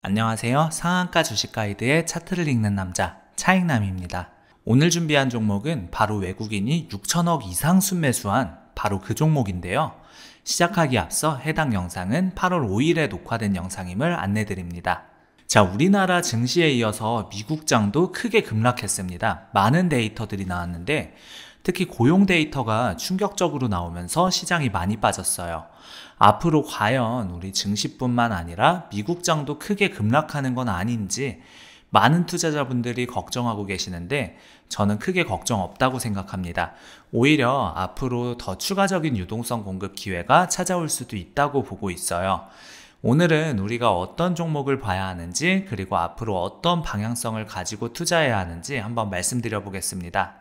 안녕하세요. 상한가 주식 가이드의 차트를 읽는 남자 차익남입니다. 오늘 준비한 종목은 바로 외국인이 6천억 이상 순매수한 바로 그 종목인데요. 시작하기 앞서 해당 영상은 8월 5일에 녹화된 영상임을 안내드립니다. 자, 우리나라 증시에 이어서 미국장도 크게 급락했습니다. 많은 데이터들이 나왔는데 특히 고용 데이터가 충격적으로 나오면서 시장이 많이 빠졌어요. 앞으로 과연 우리 증시뿐만 아니라 미국장도 크게 급락하는 건 아닌지 많은 투자자분들이 걱정하고 계시는데 저는 크게 걱정 없다고 생각합니다. 오히려 앞으로 더 추가적인 유동성 공급 기회가 찾아올 수도 있다고 보고 있어요. 오늘은 우리가 어떤 종목을 봐야 하는지 그리고 앞으로 어떤 방향성을 가지고 투자해야 하는지 한번 말씀드려 보겠습니다.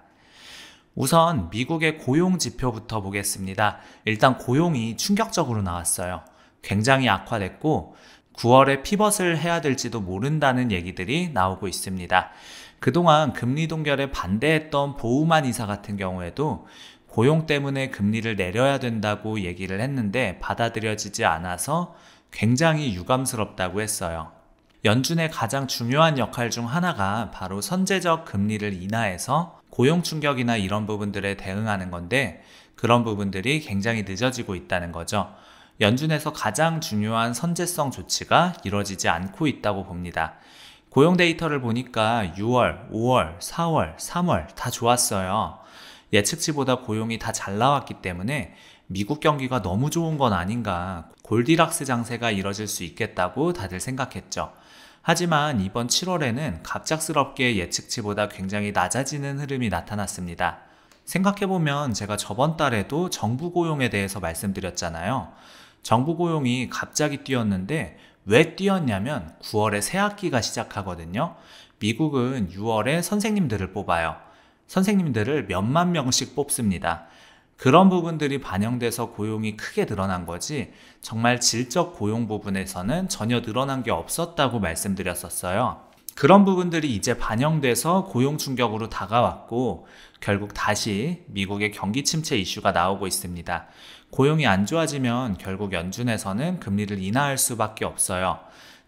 우선 미국의 고용 지표부터 보겠습니다. 일단 고용이 충격적으로 나왔어요. 굉장히 악화됐고 9월에 피벗을 해야 될지도 모른다는 얘기들이 나오고 있습니다. 그동안 금리 동결에 반대했던 보우만 이사 같은 경우에도 고용 때문에 금리를 내려야 된다고 얘기를 했는데 받아들여지지 않아서 굉장히 유감스럽다고 했어요. 연준의 가장 중요한 역할 중 하나가 바로 선제적 금리를 인하해서 고용 충격이나 이런 부분들에 대응하는 건데 그런 부분들이 굉장히 늦어지고 있다는 거죠. 연준에서 가장 중요한 선제성 조치가 이루어지지 않고 있다고 봅니다. 고용 데이터를 보니까 6월, 5월, 4월, 3월 다 좋았어요. 예측치보다 고용이 다 잘 나왔기 때문에 미국 경기가 너무 좋은 건 아닌가, 골디락스 장세가 이뤄질 수 있겠다고 다들 생각했죠. 하지만 이번 7월에는 갑작스럽게 예측치보다 굉장히 낮아지는 흐름이 나타났습니다. 생각해보면 제가 저번 달에도 정부 고용에 대해서 말씀드렸잖아요. 정부 고용이 갑자기 뛰었는데 왜 뛰었냐면 9월에 새 학기가 시작하거든요. 미국은 6월에 선생님들을 뽑아요. 선생님들을 몇만 명씩 뽑습니다. 그런 부분들이 반영돼서 고용이 크게 늘어난 거지 정말 질적 고용 부분에서는 전혀 늘어난 게 없었다고 말씀드렸었어요. 그런 부분들이 이제 반영돼서 고용 충격으로 다가왔고 결국 다시 미국의 경기 침체 이슈가 나오고 있습니다. 고용이 안 좋아지면 결국 연준에서는 금리를 인하할 수밖에 없어요.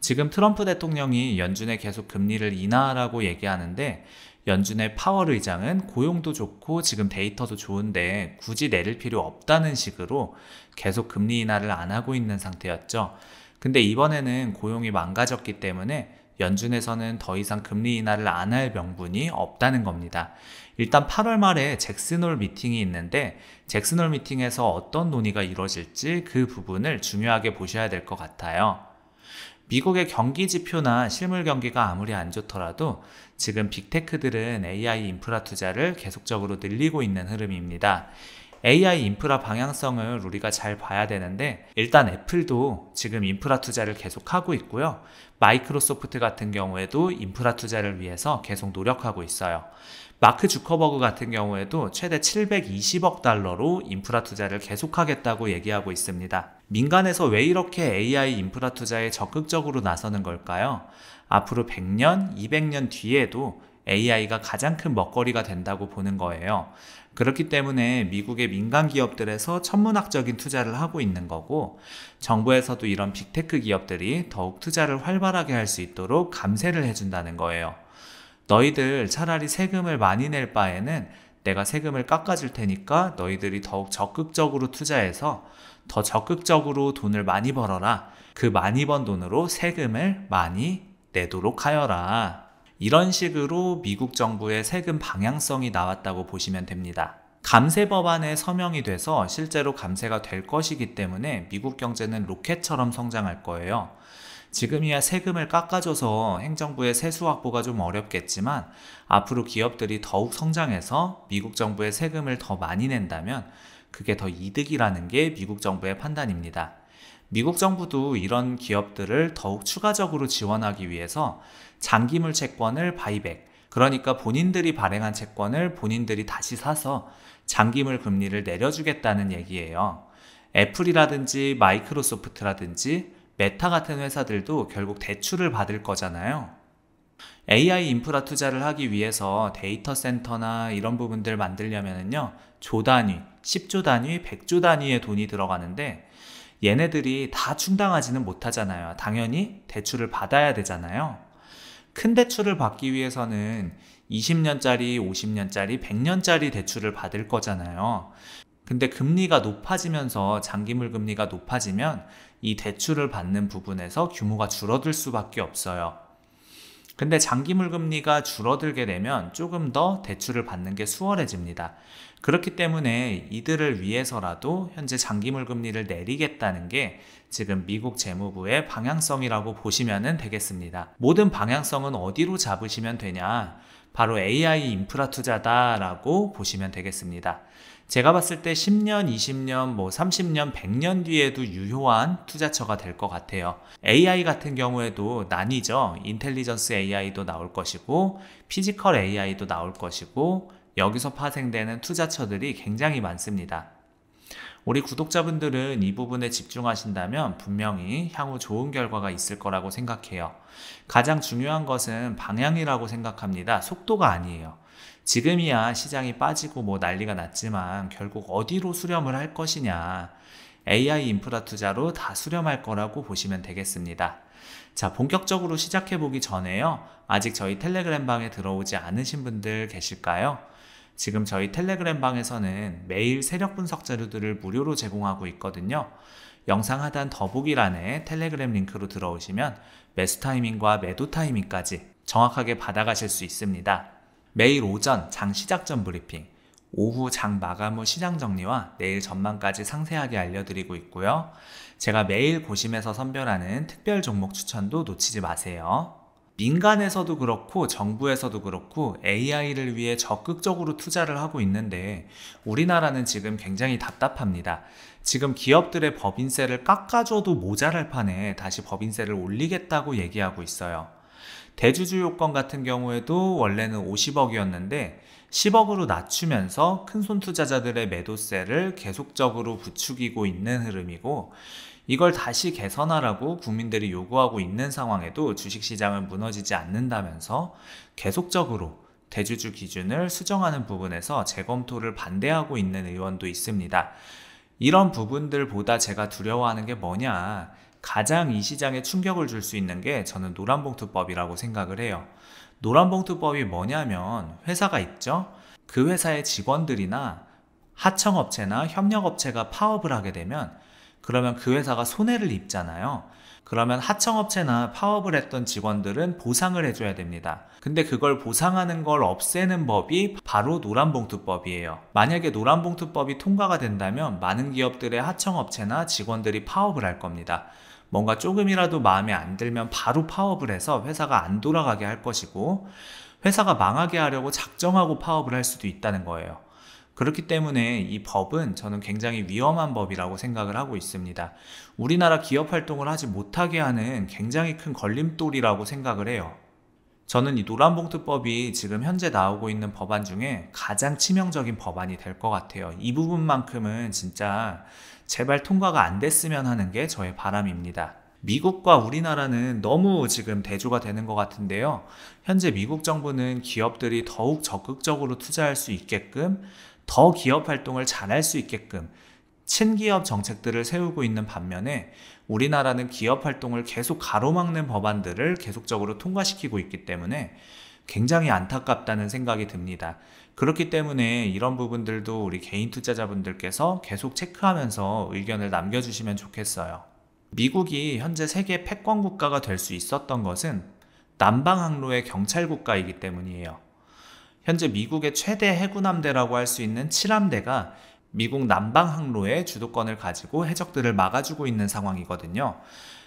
지금 트럼프 대통령이 연준에 계속 금리를 인하하라고 얘기하는데 연준의 파월 의장은 고용도 좋고 지금 데이터도 좋은데 굳이 내릴 필요 없다는 식으로 계속 금리 인하를 안 하고 있는 상태였죠. 근데 이번에는 고용이 망가졌기 때문에 연준에서는 더 이상 금리 인하를 안 할 명분이 없다는 겁니다. 일단 8월 말에 잭슨홀 미팅이 있는데 잭슨홀 미팅에서 어떤 논의가 이루어질지 그 부분을 중요하게 보셔야 될 것 같아요. 미국의 경기 지표나 실물 경기가 아무리 안 좋더라도 지금 빅테크들은 AI 인프라 투자를 계속적으로 늘리고 있는 흐름입니다. AI 인프라 방향성을 우리가 잘 봐야 되는데 일단 애플도 지금 인프라 투자를 계속하고 있고요. 마이크로소프트 같은 경우에도 인프라 투자를 위해서 계속 노력하고 있어요. 마크 주커버그 같은 경우에도 최대 720억 달러로 인프라 투자를 계속하겠다고 얘기하고 있습니다. 민간에서 왜 이렇게 AI 인프라 투자에 적극적으로 나서는 걸까요? 앞으로 100년, 200년 뒤에도 AI가 가장 큰 먹거리가 된다고 보는 거예요. 그렇기 때문에 미국의 민간 기업들에서 천문학적인 투자를 하고 있는 거고 정부에서도 이런 빅테크 기업들이 더욱 투자를 활발하게 할 수 있도록 감세를 해준다는 거예요. 너희들 차라리 세금을 많이 낼 바에는 내가 세금을 깎아줄 테니까 너희들이 더욱 적극적으로 투자해서 더 적극적으로 돈을 많이 벌어라. 그 많이 번 돈으로 세금을 많이 내도록 하여라. 이런 식으로 미국 정부의 세금 방향성이 나왔다고 보시면 됩니다. 감세 법안에 서명이 돼서 실제로 감세가 될 것이기 때문에 미국 경제는 로켓처럼 성장할 거예요. 지금이야 세금을 깎아줘서 행정부의 세수 확보가 좀 어렵겠지만 앞으로 기업들이 더욱 성장해서 미국 정부의 세금을 더 많이 낸다면 그게 더 이득이라는 게 미국 정부의 판단입니다. 미국 정부도 이런 기업들을 더욱 추가적으로 지원하기 위해서 장기물 채권을 바이백, 그러니까 본인들이 발행한 채권을 본인들이 다시 사서 장기물 금리를 내려주겠다는 얘기예요. 애플이라든지 마이크로소프트라든지 메타 같은 회사들도 결국 대출을 받을 거잖아요. AI 인프라 투자를 하기 위해서 데이터 센터나 이런 부분들 만들려면요, 조 단위, 10조 단위, 100조 단위의 돈이 들어가는데 얘네들이 다 충당하지는 못하잖아요. 당연히 대출을 받아야 되잖아요. 큰 대출을 받기 위해서는 20년짜리, 50년짜리, 100년짜리 대출을 받을 거잖아요. 근데 금리가 높아지면서 장기물 금리가 높아지면 이 대출을 받는 부분에서 규모가 줄어들 수밖에 없어요. 근데 장기물 금리가 줄어들게 되면 조금 더 대출을 받는 게 수월해집니다. 그렇기 때문에 이들을 위해서라도 현재 장기물 금리를 내리겠다는 게 지금 미국 재무부의 방향성이라고 보시면 되겠습니다. 모든 방향성은 어디로 잡으시면 되냐? 바로 AI 인프라 투자다라고 보시면 되겠습니다. 제가 봤을 때 10년, 20년, 30년, 100년 뒤에도 유효한 투자처가 될 것 같아요. AI 같은 경우에도 나뉘죠. 인텔리전스 AI도 나올 것이고 피지컬 AI도 나올 것이고 여기서 파생되는 투자처들이 굉장히 많습니다. 우리 구독자분들은 이 부분에 집중하신다면 분명히 향후 좋은 결과가 있을 거라고 생각해요. 가장 중요한 것은 방향이라고 생각합니다. 속도가 아니에요. 지금이야 시장이 빠지고 난리가 났지만 결국 어디로 수렴을 할 것이냐, AI 인프라 투자로 다 수렴할 거라고 보시면 되겠습니다. 자, 본격적으로 시작해보기 전에요, 아직 저희 텔레그램 방에 들어오지 않으신 분들 계실까요? 지금 저희 텔레그램 방에서는 매일 세력 분석 자료들을 무료로 제공하고 있거든요. 영상 하단 더보기란에 텔레그램 링크로 들어오시면 매수 타이밍과 매도 타이밍까지 정확하게 받아가실 수 있습니다. 매일 오전 장 시작 전 브리핑, 오후 장 마감 후 시장 정리와 내일 전망까지 상세하게 알려드리고 있고요. 제가 매일 고심해서 선별하는 특별 종목 추천도 놓치지 마세요. 민간에서도 그렇고 정부에서도 그렇고 AI를 위해 적극적으로 투자를 하고 있는데 우리나라는 지금 굉장히 답답합니다. 지금 기업들의 법인세를 깎아줘도 모자랄 판에 다시 법인세를 올리겠다고 얘기하고 있어요. 대주주 요건 같은 경우에도 원래는 50억이었는데 10억으로 낮추면서 큰손 투자자들의 매도세를 계속적으로 부추기고 있는 흐름이고, 이걸 다시 개선하라고 국민들이 요구하고 있는 상황에도 주식시장은 무너지지 않는다면서 계속적으로 대주주 기준을 수정하는 부분에서 재검토를 반대하고 있는 의원도 있습니다. 이런 부분들보다 제가 두려워하는 게 뭐냐, 가장 이 시장에 충격을 줄 수 있는 게 저는 노란봉투법이라고 생각을 해요. 노란봉투법이 뭐냐면, 회사가 있죠? 그 회사의 직원들이나 하청업체나 협력업체가 파업을 하게 되면 그러면 그 회사가 손해를 입잖아요. 그러면 하청업체나 파업을 했던 직원들은 보상을 해줘야 됩니다. 근데 그걸 보상하는 걸 없애는 법이 바로 노란봉투법이에요. 만약에 노란봉투법이 통과가 된다면 많은 기업들의 하청업체나 직원들이 파업을 할 겁니다. 뭔가 조금이라도 마음에 안 들면 바로 파업을 해서 회사가 안 돌아가게 할 것이고, 회사가 망하게 하려고 작정하고 파업을 할 수도 있다는 거예요. 그렇기 때문에 이 법은 저는 굉장히 위험한 법이라고 생각을 하고 있습니다. 우리나라 기업 활동을 하지 못하게 하는 굉장히 큰 걸림돌이라고 생각을 해요. 저는 이 노란봉투법이 지금 현재 나오고 있는 법안 중에 가장 치명적인 법안이 될 것 같아요. 이 부분만큼은 진짜 제발 통과가 안 됐으면 하는 게 저의 바람입니다. 미국과 우리나라는 너무 지금 대조가 되는 것 같은데요. 현재 미국 정부는 기업들이 더욱 적극적으로 투자할 수 있게끔, 더 기업 활동을 잘할 수 있게끔 친기업 정책들을 세우고 있는 반면에 우리나라는 기업 활동을 계속 가로막는 법안들을 계속적으로 통과시키고 있기 때문에 굉장히 안타깝다는 생각이 듭니다. 그렇기 때문에 이런 부분들도 우리 개인 투자자분들께서 계속 체크하면서 의견을 남겨주시면 좋겠어요. 미국이 현재 세계 패권 국가가 될 수 있었던 것은 남방항로의 경찰 국가이기 때문이에요. 현재 미국의 최대 해군함대라고 할 수 있는 7함대가 미국 남방항로의 주도권을 가지고 해적들을 막아주고 있는 상황이거든요.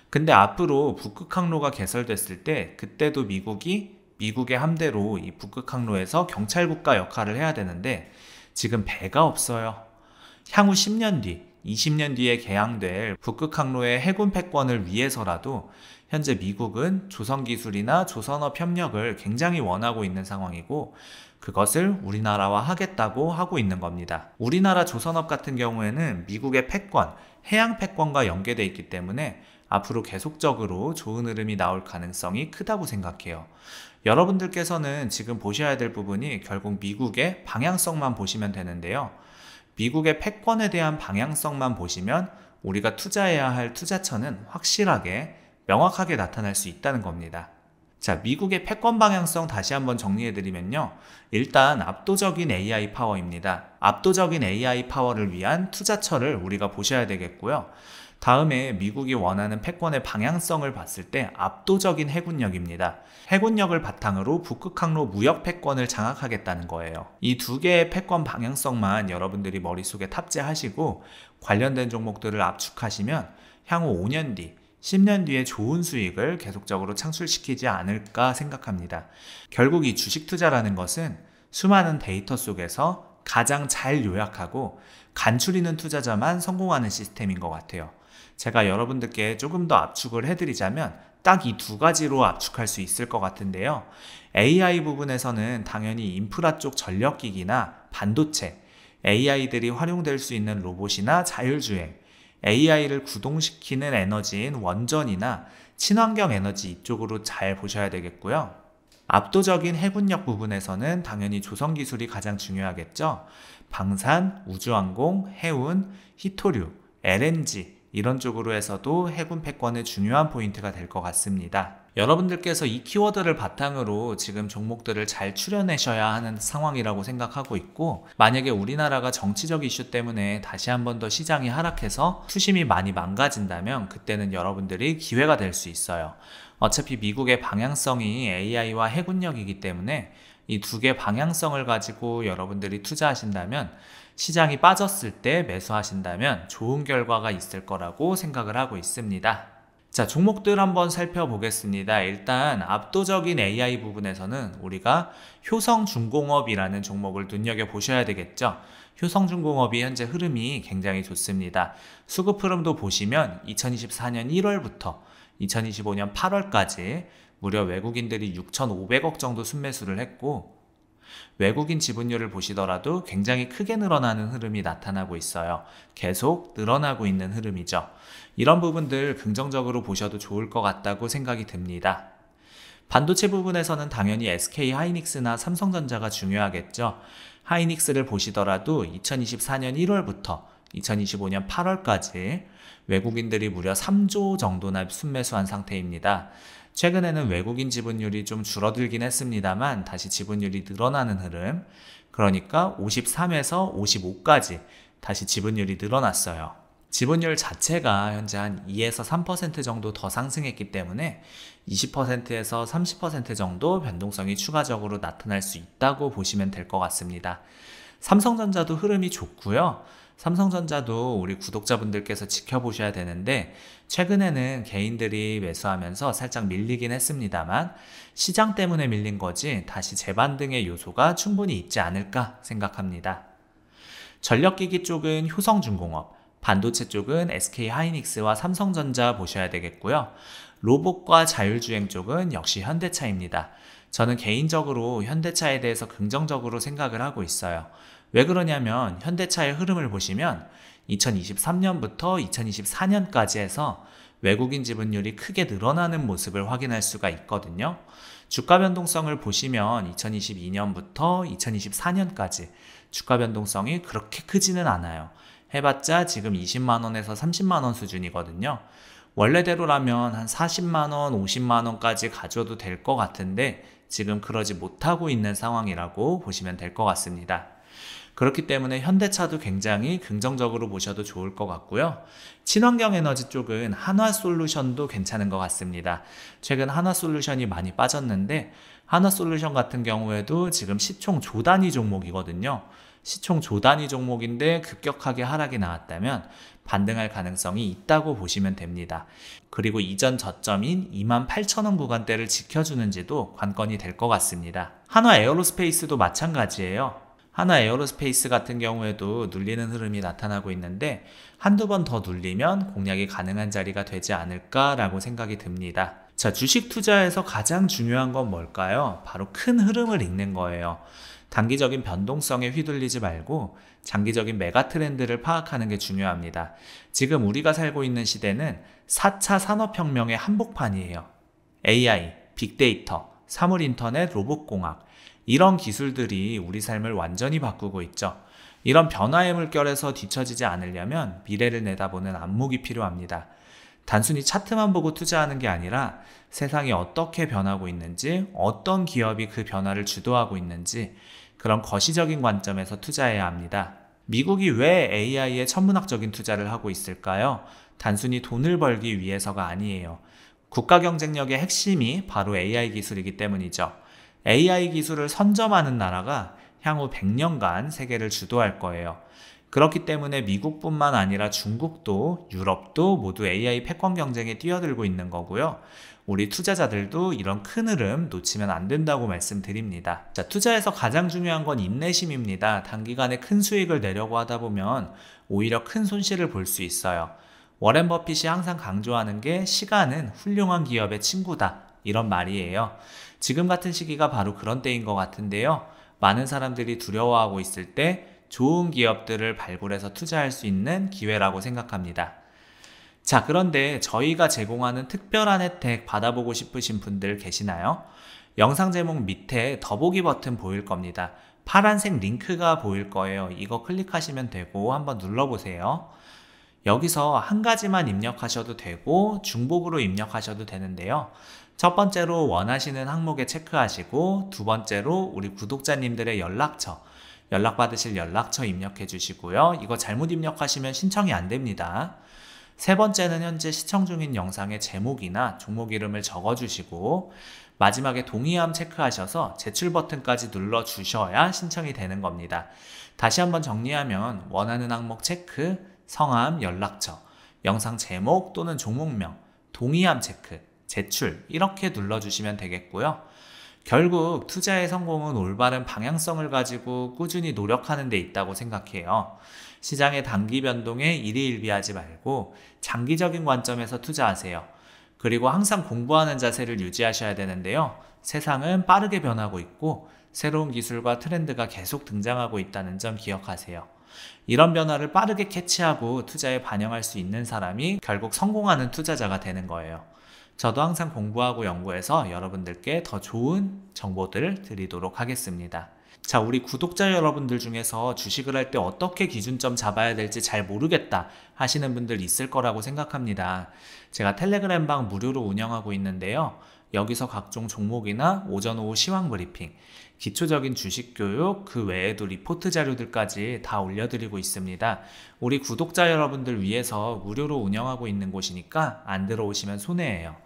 근데 앞으로 북극항로가 개설됐을 때 그때도 미국의 함대로 이 북극항로에서 경찰국가 역할을 해야 되는데 지금 배가 없어요. 향후 10년 뒤, 20년 뒤에 개항될 북극항로의 해군 패권을 위해서라도 현재 미국은 조선기술이나 조선업 협력을 굉장히 원하고 있는 상황이고, 그것을 우리나라와 하겠다고 하고 있는 겁니다. 우리나라 조선업 같은 경우에는 미국의 패권, 해양 패권과 연계되어 있기 때문에 앞으로 계속적으로 좋은 흐름이 나올 가능성이 크다고 생각해요. 여러분들께서는 지금 보셔야 될 부분이 결국 미국의 방향성만 보시면 되는데요. 미국의 패권에 대한 방향성만 보시면 우리가 투자해야 할 투자처는 확실하게 명확하게 나타날 수 있다는 겁니다. 자, 미국의 패권 방향성 다시 한번 정리해드리면요. 일단 압도적인 AI 파워입니다. 압도적인 AI 파워를 위한 투자처를 우리가 보셔야 되겠고요. 다음에 미국이 원하는 패권의 방향성을 봤을 때 압도적인 해군력입니다. 해군력을 바탕으로 북극항로 무역 패권을 장악하겠다는 거예요. 이 두 개의 패권 방향성만 여러분들이 머릿속에 탑재하시고 관련된 종목들을 압축하시면 향후 5년 뒤 10년 뒤에 좋은 수익을 계속적으로 창출시키지 않을까 생각합니다. 결국 이 주식 투자라는 것은 수많은 데이터 속에서 가장 잘 요약하고 간추리는 투자자만 성공하는 시스템인 것 같아요. 제가 여러분들께 조금 더 압축을 해드리자면 딱 이 두 가지로 압축할 수 있을 것 같은데요. AI 부분에서는 당연히 인프라 쪽 전력기기나 반도체, AI들이 활용될 수 있는 로봇이나 자율주행, AI를 구동시키는 에너지인 원전이나 친환경 에너지 이쪽으로 잘 보셔야 되겠고요. 압도적인 해군력 부분에서는 당연히 조선기술이 가장 중요하겠죠. 방산, 우주항공, 해운, 희토류, LNG 이런 쪽으로 해서도 해군 패권의 중요한 포인트가 될 것 같습니다. 여러분들께서 이 키워드를 바탕으로 지금 종목들을 잘 추려내셔야 하는 상황이라고 생각하고 있고, 만약에 우리나라가 정치적 이슈 때문에 다시 한 번 더 시장이 하락해서 투심이 많이 망가진다면 그때는 여러분들이 기회가 될 수 있어요. 어차피 미국의 방향성이 AI와 해군력이기 때문에 이 두 개 방향성을 가지고 여러분들이 투자하신다면, 시장이 빠졌을 때 매수하신다면 좋은 결과가 있을 거라고 생각을 하고 있습니다. 자, 종목들 한번 살펴보겠습니다. 일단 압도적인 AI 부분에서는 우리가 효성중공업이라는 종목을 눈여겨보셔야 되겠죠. 효성중공업이 현재 흐름이 굉장히 좋습니다. 수급 흐름도 보시면 2024년 1월부터 2025년 8월까지 무려 외국인들이 6,500억 정도 순매수를 했고, 외국인 지분율을 보시더라도 굉장히 크게 늘어나는 흐름이 나타나고 있어요. 계속 늘어나고 있는 흐름이죠. 이런 부분들 긍정적으로 보셔도 좋을 것 같다고 생각이 듭니다. 반도체 부분에서는 당연히 SK 하이닉스나 삼성전자가 중요하겠죠. 하이닉스를 보시더라도 2024년 1월부터 2025년 8월까지 외국인들이 무려 3조 정도나 순매수한 상태입니다. 최근에는 외국인 지분율이 좀 줄어들긴 했습니다만 다시 지분율이 늘어나는 흐름, 그러니까 53에서 55까지 다시 지분율이 늘어났어요. 지분율 자체가 현재 한 2에서 3% 정도 더 상승했기 때문에 20%에서 30% 정도 변동성이 추가적으로 나타날 수 있다고 보시면 될 것 같습니다. 삼성전자도 흐름이 좋고요. 삼성전자도 우리 구독자분들께서 지켜보셔야 되는데, 최근에는 개인들이 매수하면서 살짝 밀리긴 했습니다만 시장 때문에 밀린 거지 다시 재반등의 요소가 충분히 있지 않을까 생각합니다. 전력기기 쪽은 효성중공업, 반도체 쪽은 SK 하이닉스와 삼성전자 보셔야 되겠고요. 로봇과 자율주행 쪽은 역시 현대차입니다. 저는 개인적으로 현대차에 대해서 긍정적으로 생각을 하고 있어요. 왜 그러냐면 현대차의 흐름을 보시면 2023년부터 2024년까지 해서 외국인 지분율이 크게 늘어나는 모습을 확인할 수가 있거든요. 주가 변동성을 보시면 2022년부터 2024년까지 주가 변동성이 그렇게 크지는 않아요. 해봤자 지금 20만원에서 30만원 수준이거든요. 원래대로라면 한 40만원, 50만원까지 가져도 될 것 같은데 지금 그러지 못하고 있는 상황이라고 보시면 될 것 같습니다. 그렇기 때문에 현대차도 굉장히 긍정적으로 보셔도 좋을 것 같고요. 친환경 에너지 쪽은 한화솔루션도 괜찮은 것 같습니다. 최근 한화솔루션이 많이 빠졌는데 한화솔루션 같은 경우에도 지금 시총 조단위 종목이거든요. 시총 조단위 종목인데 급격하게 하락이 나왔다면 반등할 가능성이 있다고 보시면 됩니다. 그리고 이전 저점인 28,000원 구간대를 지켜주는지도 관건이 될 것 같습니다. 한화 에어로스페이스도 마찬가지예요. 한화 에어로스페이스 같은 경우에도 눌리는 흐름이 나타나고 있는데 한두 번 더 눌리면 공략이 가능한 자리가 되지 않을까라고 생각이 듭니다. 자, 주식 투자에서 가장 중요한 건 뭘까요? 바로 큰 흐름을 읽는 거예요. 단기적인 변동성에 휘둘리지 말고 장기적인 메가 트렌드를 파악하는 게 중요합니다. 지금 우리가 살고 있는 시대는 4차 산업혁명의 한복판이에요. AI, 빅데이터, 사물인터넷, 로봇공학, 이런 기술들이 우리 삶을 완전히 바꾸고 있죠. 이런 변화의 물결에서 뒤처지지 않으려면 미래를 내다보는 안목이 필요합니다. 단순히 차트만 보고 투자하는 게 아니라 세상이 어떻게 변하고 있는지, 어떤 기업이 그 변화를 주도하고 있는지 그런 거시적인 관점에서 투자해야 합니다. 미국이 왜 AI에 천문학적인 투자를 하고 있을까요? 단순히 돈을 벌기 위해서가 아니에요. 국가 경쟁력의 핵심이 바로 AI 기술이기 때문이죠. AI 기술을 선점하는 나라가 향후 100년간 세계를 주도할 거예요. 그렇기 때문에 미국뿐만 아니라 중국도, 유럽도 모두 AI 패권 경쟁에 뛰어들고 있는 거고요. 우리 투자자들도 이런 큰 흐름 놓치면 안 된다고 말씀드립니다. 자, 투자에서 가장 중요한 건 인내심입니다. 단기간에 큰 수익을 내려고 하다 보면 오히려 큰 손실을 볼 수 있어요. 워렌 버핏이 항상 강조하는 게 시간은 훌륭한 기업의 친구다. 이런 말이에요. 지금 같은 시기가 바로 그런 때인 것 같은데요. 많은 사람들이 두려워하고 있을 때 좋은 기업들을 발굴해서 투자할 수 있는 기회라고 생각합니다. 자, 그런데 저희가 제공하는 특별한 혜택 받아보고 싶으신 분들 계시나요? 영상 제목 밑에 더보기 버튼 보일 겁니다. 파란색 링크가 보일 거예요. 이거 클릭하시면 되고 한번 눌러보세요. 여기서 한 가지만 입력하셔도 되고 중복으로 입력하셔도 되는데요. 첫 번째로 원하시는 항목에 체크하시고, 두 번째로 우리 구독자님들의 연락받으실 연락처 입력해 주시고요. 이거 잘못 입력하시면 신청이 안 됩니다. 세 번째는 현재 시청 중인 영상의 제목이나 종목 이름을 적어 주시고, 마지막에 동의함 체크하셔서 제출 버튼까지 눌러 주셔야 신청이 되는 겁니다. 다시 한번 정리하면 원하는 항목 체크, 성함, 연락처, 영상 제목 또는 종목명, 동의함 체크, 제출 이렇게 눌러주시면 되겠고요. 결국 투자의 성공은 올바른 방향성을 가지고 꾸준히 노력하는 데 있다고 생각해요. 시장의 단기 변동에 일희일비하지 말고 장기적인 관점에서 투자하세요. 그리고 항상 공부하는 자세를 유지하셔야 되는데요. 세상은 빠르게 변하고 있고 새로운 기술과 트렌드가 계속 등장하고 있다는 점 기억하세요. 이런 변화를 빠르게 캐치하고 투자에 반영할 수 있는 사람이 결국 성공하는 투자자가 되는 거예요. 저도 항상 공부하고 연구해서 여러분들께 더 좋은 정보들을 드리도록 하겠습니다. 자, 우리 구독자 여러분들 중에서 주식을 할 때 어떻게 기준점 잡아야 될지 잘 모르겠다 하시는 분들 있을 거라고 생각합니다. 제가 텔레그램방 무료로 운영하고 있는데요. 여기서 각종 종목이나 오전 오후 시황 브리핑, 기초적인 주식 교육, 그 외에도 리포트 자료들까지 다 올려드리고 있습니다. 우리 구독자 여러분들 위해서 무료로 운영하고 있는 곳이니까 안 들어오시면 손해예요.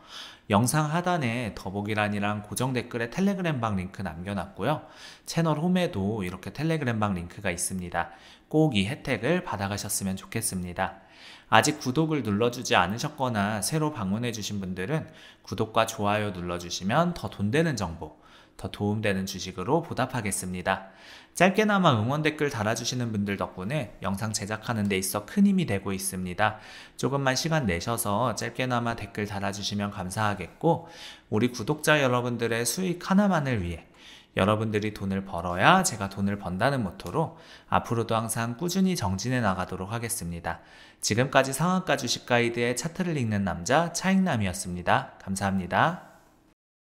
영상 하단에 더보기란이랑 고정 댓글에 텔레그램방 링크 남겨놨고요. 채널 홈에도 이렇게 텔레그램방 링크가 있습니다. 꼭 이 혜택을 받아가셨으면 좋겠습니다. 아직 구독을 눌러주지 않으셨거나 새로 방문해주신 분들은 구독과 좋아요 눌러주시면 더 돈 되는 정보, 더 도움되는 주식으로 보답하겠습니다. 짧게나마 응원 댓글 달아주시는 분들 덕분에 영상 제작하는 데 있어 큰 힘이 되고 있습니다. 조금만 시간 내셔서 짧게나마 댓글 달아주시면 감사하겠고, 우리 구독자 여러분들의 수익 하나만을 위해 여러분들이 돈을 벌어야 제가 돈을 번다는 모토로 앞으로도 항상 꾸준히 정진해 나가도록 하겠습니다. 지금까지 상한가 주식 가이드의 차트를 읽는 남자 차익남이었습니다. 감사합니다.